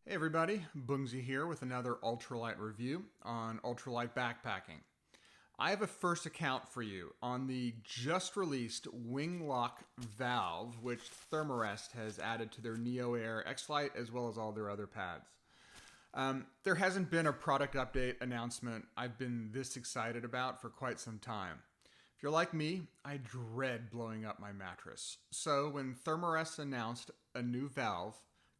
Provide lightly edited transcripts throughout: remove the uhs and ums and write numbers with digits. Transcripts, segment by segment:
Hey everybody, Bungzy here with another ultralight review on ultralight backpacking. I have a first account for you on the just released WingLock valve, which Thermarest has added to their Neo Air X-Lite as well as all their other pads. There hasn't been a product update announcement I've been this excited about for quite some time. If you're like me, I dread blowing up my mattress. So when Thermarest announced a new valve,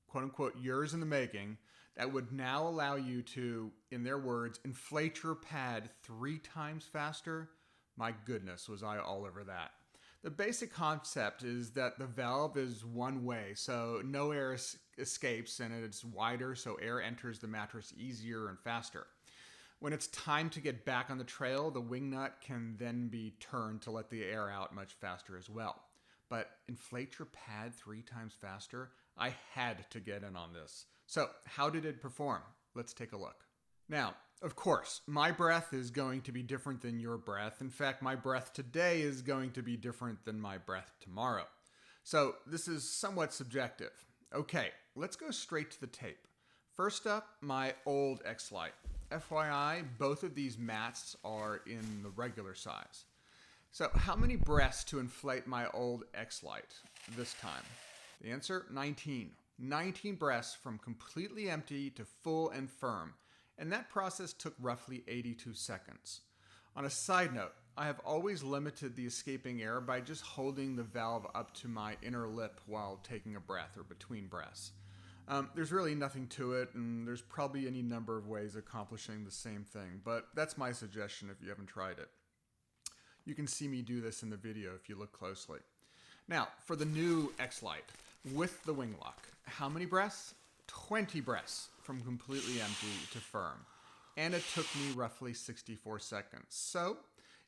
quote unquote, yours in the making, that would now allow you to, in their words, inflate your pad 3 times faster, my goodness, was I all over that. The basic concept is that the valve is one way, so no air escapes, and it's wider, so air enters the mattress easier and faster. When it's time to get back on the trail, the wing nut can then be turned to let the air out much faster as well. But inflate your pad 3 times faster? I had to get in on this. So, how did it perform? Let's take a look. Now, of course, my breath is going to be different than your breath. In fact, my breath today is going to be different than my breath tomorrow. So, this is somewhat subjective. Okay, let's go straight to the tape. First up, my old X-Lite. FYI, both of these mats are in the regular size. So how many breaths to inflate my old X-Lite this time? The answer, 19. 19 breaths from completely empty to full and firm. And that process took roughly 82 seconds. On a side note, I have always limited the escaping air by just holding the valve up to my inner lip while taking a breath or between breaths. There's really nothing to it, and there's probably any number of ways of accomplishing the same thing, but that's my suggestion if you haven't tried it. You can see me do this in the video if you look closely. Now, for the new X-Lite with the WingLock, how many breaths? 20 breaths from completely empty to firm. And it took me roughly 64 seconds. So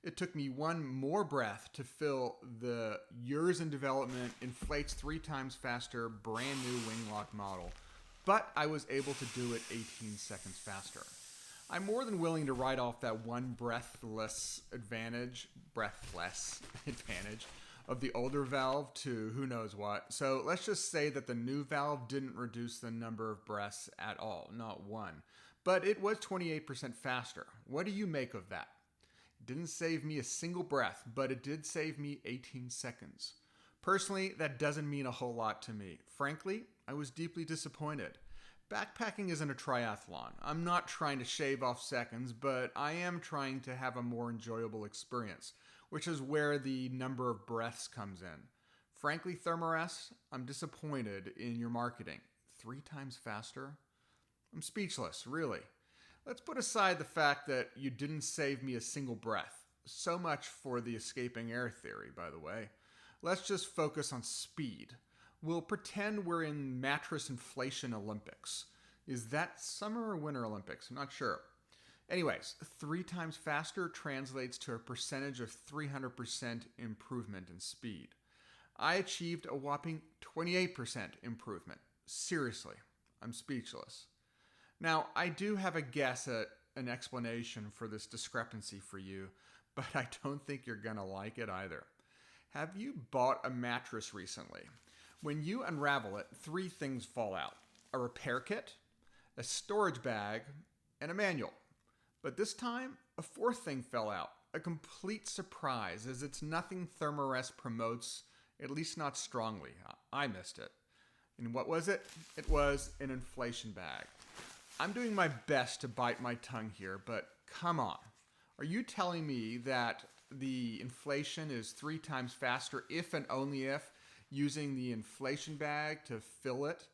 it took me one more breath to fill the years in development, inflates 3 times faster, brand new WingLock model. But I was able to do it 18 seconds faster. I'm more than willing to write off that one breathless advantage of the older valve to who knows what. So let's just say that the new valve didn't reduce the number of breaths at all, not one. But it was 28% faster. What do you make of that? It didn't save me a single breath, but it did save me 18 seconds. Personally, that doesn't mean a whole lot to me. Frankly, I was deeply disappointed. Backpacking isn't a triathlon. I'm not trying to shave off seconds, but I am trying to have a more enjoyable experience, which is where the number of breaths comes in. Frankly, Thermarest, I'm disappointed in your marketing. 3 times faster? I'm speechless, really. Let's put aside the fact that you didn't save me a single breath. So much for the escaping air theory, by the way. Let's just focus on speed. We'll pretend we're in mattress inflation Olympics. Is that summer or winter Olympics? I'm not sure. Anyways, 3 times faster translates to a percentage of 300% improvement in speed. I achieved a whopping 28% improvement. Seriously, I'm speechless. Now, I do have a guess at an explanation for this discrepancy for you, but I don't think you're gonna like it either. Have you bought a mattress recently? When you unravel it, 3 things fall out. A repair kit, a storage bag, and a manual. But this time, a 4th thing fell out. A complete surprise, as it's nothing Thermarest promotes, at least not strongly. I missed it. And what was it? It was an inflation bag. I'm doing my best to bite my tongue here, but come on. Are you telling me that the inflation is 3 times faster if and only if using the inflation bag to fill it?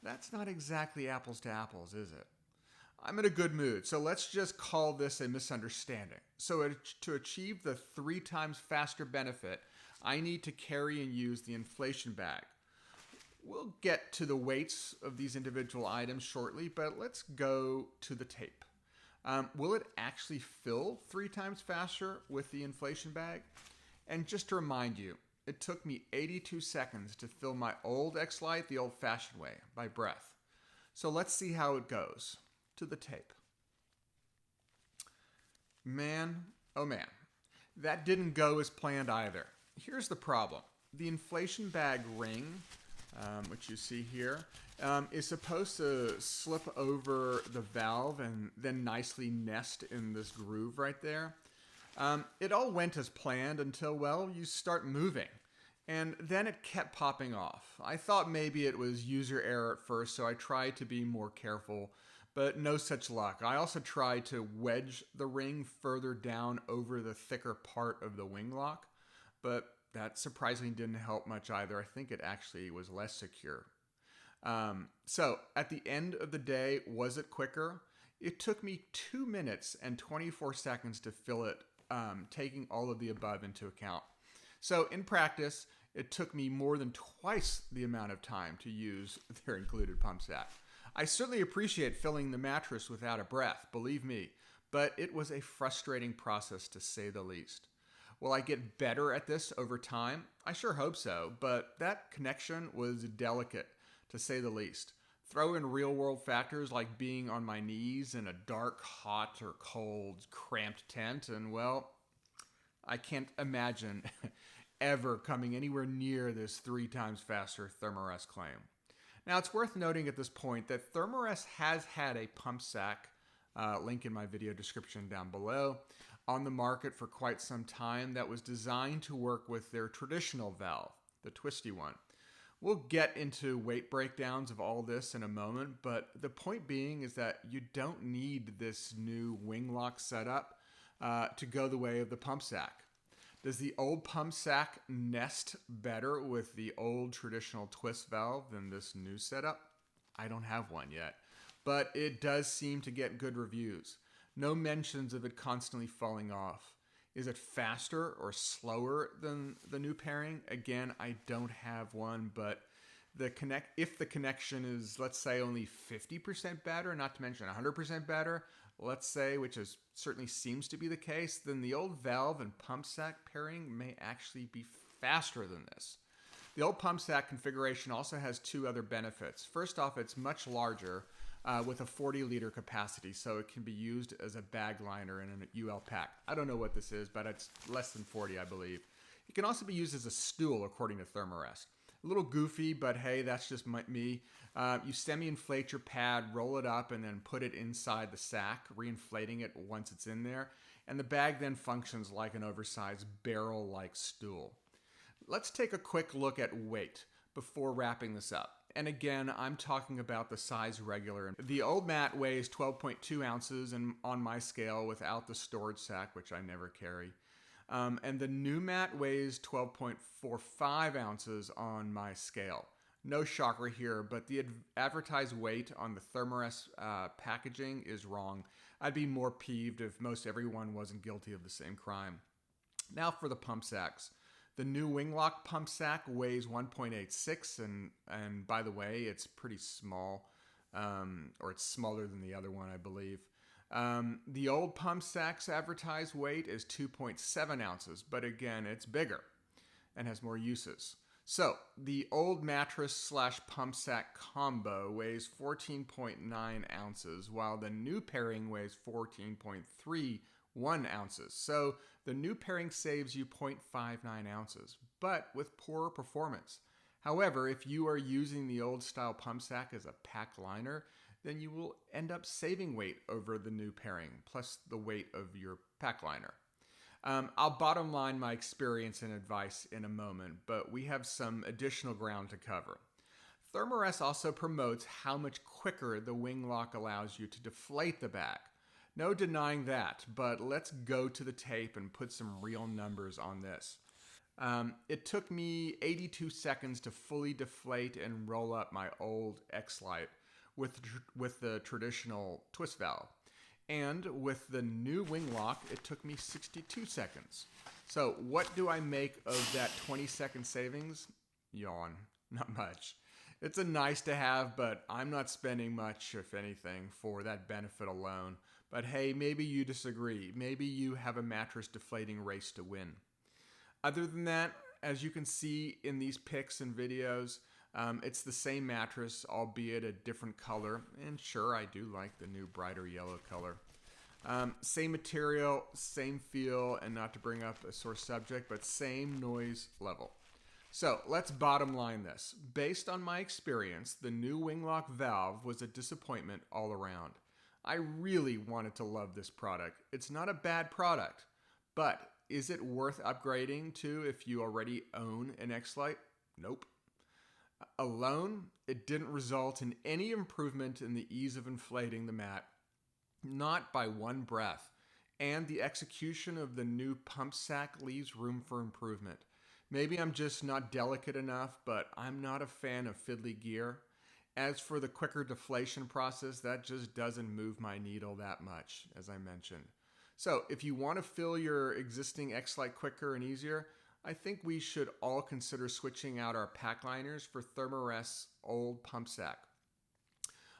That's not exactly apples to apples, is it? I'm in a good mood, so let's just call this a misunderstanding. So to achieve the 3 times faster benefit, I need to carry and use the inflation bag. We'll get to the weights of these individual items shortly, but let's go to the tape. Will it actually fill 3 times faster with the inflation bag? And just to remind you, it took me 82 seconds to fill my old X-Lite the old-fashioned way, by breath. So let's see how it goes. To the tape. Man, oh man, that didn't go as planned either. Here's the problem. The inflation bag ring which you see here, is supposed to slip over the valve and then nicely nest in this groove right there. It all went as planned until, well, you start moving. And then it kept popping off. I thought maybe it was user error at first, so I tried to be more careful, but no such luck. I also tried to wedge the ring further down over the thicker part of the wing lock, but that surprisingly didn't help much either. I think it actually was less secure. So at the end of the day, was it quicker? It took me 2 minutes and 24 seconds to fill it, taking all of the above into account. So in practice, it took me more than twice the amount of time to use their included pump sack. I certainly appreciate filling the mattress without a breath, believe me, but it was a frustrating process to say the least. Will I get better at this over time? I sure hope so, but that connection was delicate, to say the least. Throw in real-world factors like being on my knees in a dark, hot, or cold, cramped tent, and well, I can't imagine ever coming anywhere near this 3 times faster Thermarest claim. Now, it's worth noting at this point that Thermarest has had a pump sack, link in my video description down below, on the market for quite some time that was designed to work with their traditional valve, the twisty one. We'll get into weight breakdowns of all this in a moment, but the point being is that you don't need this new WingLock setup to go the way of the pump sack. Does the old pump sack nest better with the old traditional twist valve than this new setup? I don't have one yet, but it does seem to get good reviews. No mentions of it constantly falling off. Is it faster or slower than the new pairing? Again, I don't have one, but if the connection is, let's say, only 50% better, not to mention 100% better, let's say, which certainly seems to be the case, then the old valve and pump sack pairing may actually be faster than this. The old pump sack configuration also has 2 other benefits. First off, it's much larger with a 40-liter capacity, so it can be used as a bag liner in a UL pack. I don't know what this is, but it's less than 40, I believe. It can also be used as a stool, according to Thermarest. A little goofy, but hey, that's just me. You semi-inflate your pad, roll it up, and then put it inside the sack, reinflating it once it's in there. And the bag then functions like an oversized barrel-like stool. Let's take a quick look at weight before wrapping this up. And again, I'm talking about the size regular. The old mat weighs 12.2 ounces on my scale without the storage sack, which I never carry. And the new mat weighs 12.45 ounces on my scale. No shocker here, but the advertised weight on the Thermarest packaging is wrong. I'd be more peeved if most everyone wasn't guilty of the same crime. Now for the pump sacks. The new WingLock pump sack weighs 1.86, and by the way, it's pretty small, or it's smaller than the other one, I believe. The old pump sack's advertised weight is 2.7 ounces, but again, it's bigger and has more uses. So the old mattress / pump sack combo weighs 14.9 ounces, while the new pairing weighs 14.31 ounces. So the new pairing saves you 0.59 ounces, but with poorer performance. However, if you are using the old style pump sack as a pack liner, then you will end up saving weight over the new pairing, plus the weight of your pack liner. I'll bottom line my experience and advice in a moment, but we have some additional ground to cover. Thermarest also promotes how much quicker the WingLock allows you to deflate the bag. No denying that, but let's go to the tape and put some real numbers on this. It took me 82 seconds to fully deflate and roll up my old X-Lite with the traditional twist valve. And with the new WingLock, it took me 62 seconds. So what do I make of that 20-second savings? Yawn. Not much. It's a nice to have, but I'm not spending much, if anything, for that benefit alone. But hey, maybe you disagree. Maybe you have a mattress deflating race to win. Other than that, as you can see in these pics and videos, it's the same mattress, albeit a different color. And sure, I do like the new brighter yellow color. Same material, same feel, and not to bring up a sore subject, but same noise level. So let's bottom line this. Based on my experience, the new WingLock valve was a disappointment all around. I really wanted to love this product. It's not a bad product, but is it worth upgrading to if you already own an X-Lite? Nope. Alone, it didn't result in any improvement in the ease of inflating the mat, not by one breath, and the execution of the new pump sack leaves room for improvement. Maybe I'm just not delicate enough, but I'm not a fan of fiddly gear. As for the quicker deflation process, that just doesn't move my needle that much, as I mentioned. So if you want to fill your existing X-Lite quicker and easier, I think we should all consider switching out our pack liners for Thermarest's old pump sack.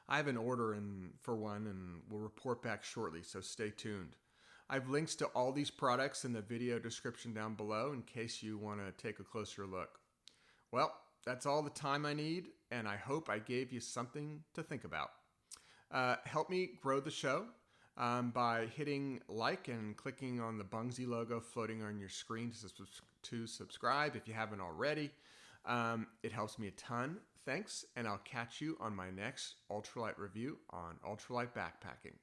I have an order in for one and will report back shortly, so stay tuned. I have links to all these products in the video description down below in case you want to take a closer look. Well, that's all the time I need, and I hope I gave you something to think about. Help me grow the show by hitting like and clicking on the Bungzy logo floating on your screen to subscribe if you haven't already. It helps me a ton. Thanks, and I'll catch you on my next ultralight review on ultralight backpacking.